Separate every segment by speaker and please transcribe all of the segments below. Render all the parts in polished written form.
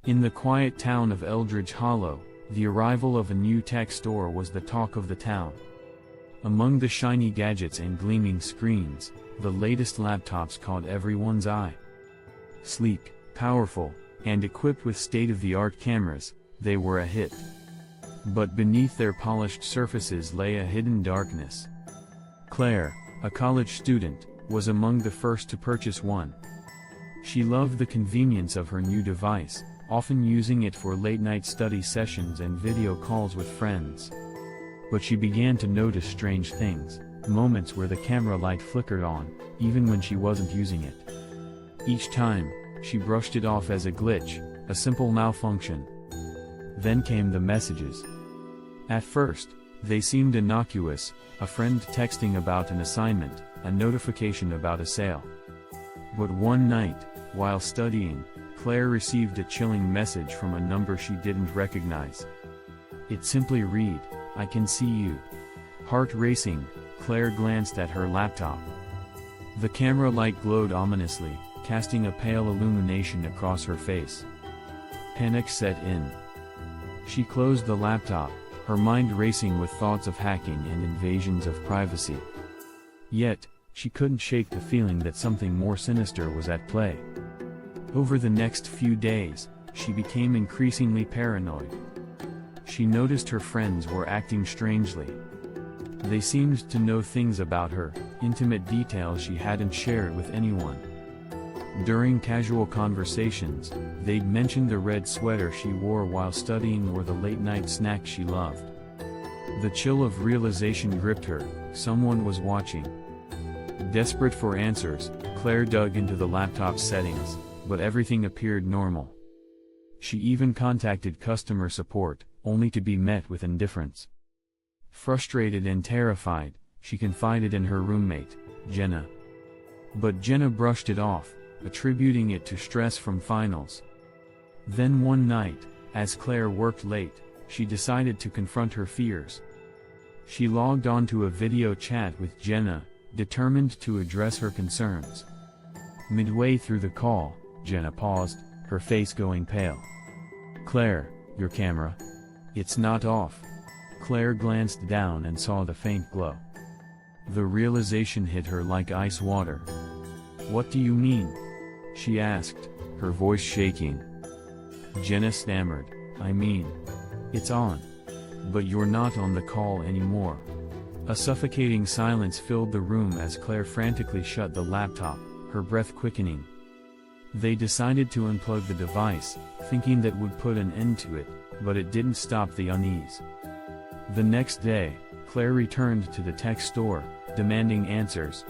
Speaker 1: In the quiet town of Eldridge Hollow, the arrival of a new tech store was the talk of the town. Among the shiny gadgets and gleaming screens, the latest laptops caught everyone's eye. Sleek, powerful, and equipped with state-of-the-art cameras, they were a hit. But beneath their polished surfaces lay a hidden darkness. Claire, a college student, was among the first to purchase one. She loved the convenience of her new device, often using it for late-night study sessions and video calls with friends. But she began to notice strange things, moments where the camera light flickered on, even when she wasn't using it. Each time, she brushed it off as a glitch, a simple malfunction. Then came the messages. At first, they seemed innocuous, a friend texting about an assignment, a notification about a sale. But one night, while studying, Claire received a chilling message from a number she didn't recognize. It simply read, "I can see you." Heart racing, Claire glanced at her laptop. The camera light glowed ominously, casting a pale illumination across her face. Panic set in. She closed the laptop, her mind racing with thoughts of hacking and invasions of privacy. Yet, she couldn't shake the feeling that something more sinister was at play. Over the next few days, she became increasingly paranoid. She noticed her friends were acting strangely. They seemed to know things about her, intimate details she hadn't shared with anyone. During casual conversations, they'd mention the red sweater she wore while studying or the late-night snack she loved. The chill of realization gripped her, someone was watching. Desperate for answers, Claire dug into the laptop's settings, but everything appeared normal. She even contacted customer support, only to be met with indifference. Frustrated and terrified, she confided in her roommate, Jenna. But Jenna brushed it off, attributing it to stress from finals. Then one night, as Claire worked late, she decided to confront her fears. She logged onto a video chat with Jenna, determined to address her concerns. Midway through the call, Jenna paused, her face going pale. "Claire, your camera? It's not off." Claire glanced down and saw the faint glow. The realization hit her like ice water. "What do you mean?" she asked, her voice shaking. Jenna stammered, "I mean, it's on. But you're not on the call anymore." A suffocating silence filled the room as Claire frantically shut the laptop, her breath quickening. They decided to unplug the device, thinking that would put an end to it, but it didn't stop the unease. The next day, Claire returned to the tech store, demanding answers.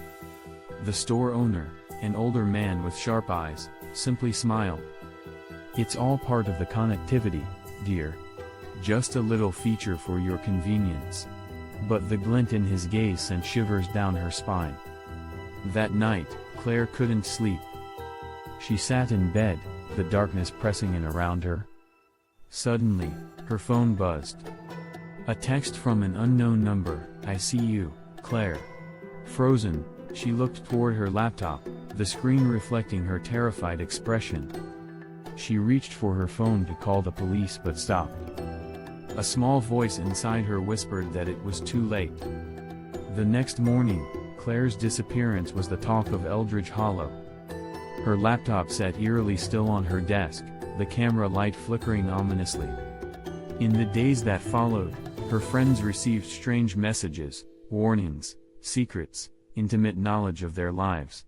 Speaker 1: The store owner, an older man with sharp eyes, simply smiled. "It's all part of the connectivity, dear. Just a little feature for your convenience." But the glint in his gaze sent shivers down her spine. That night, Claire couldn't sleep. She sat in bed, the darkness pressing in around her. Suddenly, her phone buzzed. A text from an unknown number, "I see you, Claire." Frozen, she looked toward her laptop, the screen reflecting her terrified expression. She reached for her phone to call the police but stopped. A small voice inside her whispered that it was too late. The next morning, Claire's disappearance was the talk of Eldridge Hollow. Her laptop sat eerily still on her desk, the camera light flickering ominously. In the days that followed, her friends received strange messages, warnings, secrets, intimate knowledge of their lives.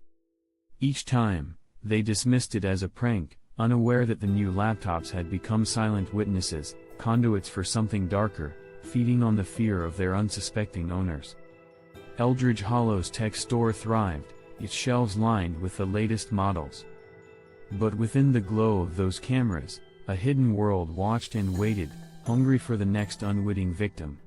Speaker 1: Each time, they dismissed it as a prank, unaware that the new laptops had become silent witnesses, conduits for something darker, feeding on the fear of their unsuspecting owners. Eldridge Hollow's tech store thrived, its shelves lined with the latest models. But within the glow of those cameras, a hidden world watched and waited, hungry for the next unwitting victim.